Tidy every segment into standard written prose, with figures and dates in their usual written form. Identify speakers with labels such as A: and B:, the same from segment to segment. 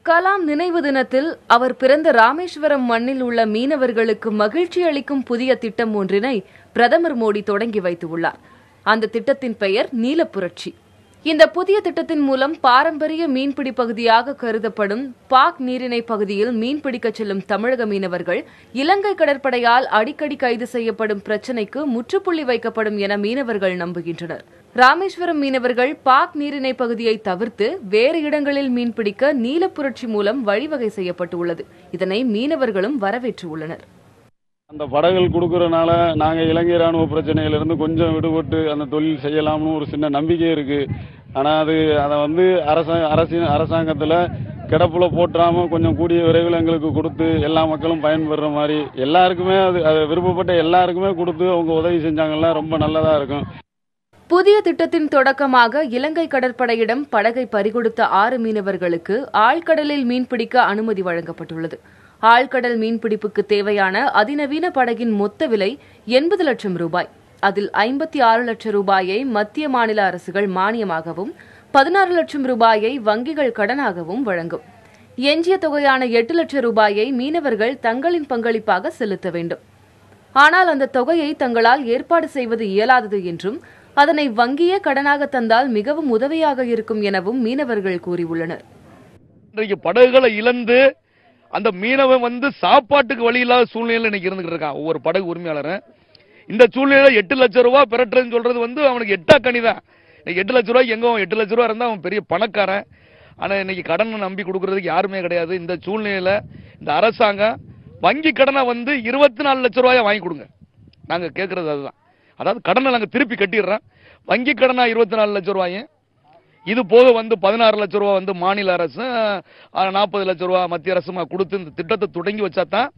A: கலாம் நினைவு தினத்தில் அவர் பிறந்த ராமேஸ்வரம் மண்ணில் உள்ள மீனவர்களுக்கு மகிழ்ச்சி அளிக்கும் புதிய திட்டம் ஒன்றினை பிரதமர் மோடி தொடங்கி வைத்துள்ளார். அந்த திட்டத்தின் பெயர் நீலப்புரட்சி. இந்த புதிய திட்டத்தின் மூலம் பாரம்பரிய மீன்பிடி பகுதியாக கருதப்படும் பாக் நீரிணை பகுதியில் மீன்பிடிக்கச் செல்லும் தமிழக மீனவர்கள் இலங்கை கடற்படையால் அடிக்கடி கைது செய்யப்படும் பிரச்சினைக்கு முற்றுப்புள்ளி வைக்கப்படும் என மீனவர்கள் நம்புகின்றனர். ராமேஸ்வரம் மீனவர்கள் பாக் நீரிணை பகுதியை தவிர்த்து வேறு இடங்களில் மீன்பிடிக்க நீலப்புரட்சி மூலம் வழிவகை செய்யப்பட்டுள்ளது. இதனை மீனவர்களும் வரவேற்றுள்ளனர்.
B: அந்த படகுகள் கொடுக்கறதுனால நாங்கள் இலங்கை ராணுவ பிரச்சனையிலிருந்து கொஞ்சம் விடுபட்டு அந்த தொழில் செய்யலாம்னு ஒரு சின்ன நம்பிக்கை இருக்கு. ஆனால் அதை அரசாங்கத்தில் கிடப்புல போட்டுறாம கொஞ்சம் கூடிய விரைவில் எங்களுக்கு கொடுத்து எல்லா மக்களும் பயன்பெற மாதிரி எல்லாருக்குமே அது விருப்பப்பட்ட எல்லாருக்குமே கொடுத்து அவங்க உதவி செஞ்சாங்கன்னா ரொம்ப நல்லதா இருக்கும்.
A: புதிய திட்டத்தின் தொடக்கமாக இலங்கை கடற்படையிடம் படகை பறிகொடுத்த 6 மீனவர்களுக்கு ஆழ்கடலில் மீன்பிடிக்க அனுமதி வழங்கப்பட்டுள்ளது. ஆழ்கடல் மீன்பிடிப்புக்கு தேவையான அதிநவீன படகின் மொத்த விலை 80 லட்சம் ரூபாய். அதில் 56 லட்சம் ரூபாயை மத்திய மாநில அரசுகள் மானியமாகவும் 16 லட்சம் ரூபாயை வங்கிகள் கடனாகவும் வழங்கும். எஞ்சிய தொகையான 8 லட்சம் ரூபாயை மீனவர்கள் தங்களின் பங்களிப்பாக செலுத்த வேண்டும். ஆனால் அந்த தொகையை தங்களால் ஏற்பாடு செய்வது இயலாதது என்றும் அதனை வங்கியே கடனாக தந்தால் மிகவும் உதவியாக இருக்கும் எனவும் மீனவர்கள் கூறியுள்ளனர்.
C: படகுகளை இழந்து அந்த மீனவன் சாப்பாட்டுக்கு வழி இல்லாத சூழ்நிலையில் இன்னைக்கு இருந்துகிட்டு இருக்கான். ஒவ்வொரு படகு உரிமையாளரும் இந்த சூழ்நிலையில 8 லட்சம் ரூபாய் பெறட்டுன்னு சொல்றது அவனுக்கு எட்டா கனிதான். 8 லட்சம் ரூபாய் எங்க 8 லட்சம் ரூபாய் இருந்தா அவன் பெரிய பணக்காரன். ஆனா இன்னைக்கு கடன் நம்பி கொடுக்கறதுக்கு யாருமே கிடையாது. இந்த சூழ்நிலையில இந்த அரசாங்கம் வங்கி கடனை 24 லட்சம் ரூபாயை வாங்கி கொடுங்க. நாங்க கேட்கறது அதுதான். அதாவது கடனை நாங்க திருப்பி கட்டிடுறோம். வங்கி கடனா 24 லட்சம் ரூபாயும் இது போக 16 லட்சம் ரூபாய் மாநில அரசு 40 லட்சம் ரூபாய் மத்திய அரசுமா கொடுத்து இந்த திட்டத்தை தொடங்கி வச்சாதான்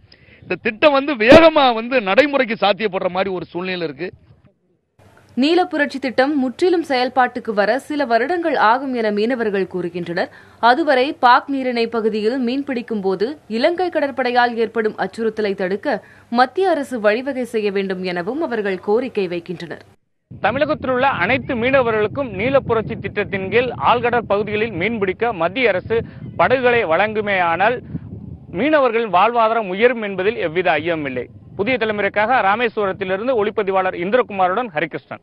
C: இந்த திட்டம் வேகமா நடைமுறைக்கு சாத்தியப்படுற மாதிரி ஒரு சூழ்நிலை இருக்கு.
A: நீலப்புரட்சி திட்டம் முற்றிலும் செயல்பாட்டுக்கு வர சில வருடங்கள் ஆகும் என மீனவர்கள் கூறுகின்றனர். அதுவரை பாக் நீரிணை பகுதியில் மீன்பிடிக்கும் போது இலங்கை கடற்படையால் ஏற்படும் அச்சுறுத்தலை தடுக்க மத்திய அரசு வழிவகை செய்ய வேண்டும் எனவும் அவர்கள் கோரிக்கை வைக்கின்றனர்.
D: தமிழகத்தில் உள்ள அனைத்து மீனவர்களுக்கும் நீலப்புரட்சி திட்டத்தின் கீழ் ஆழ்கடல் பகுதிகளில் மீன்பிடிக்க மத்திய அரசு படகுகளை வழங்குமேயானால் மீனவர்களின் வாழ்வாதாரம் உயரும் என்பதில் எவ்வித ஐயமில்லை. புதிய தலைமுறைக்காக ராமேஸ்வரத்திலிருந்து ஒளிப்பதிவாளர் இந்திரகுமாருடன் ஹரிகிருஷ்ணன்.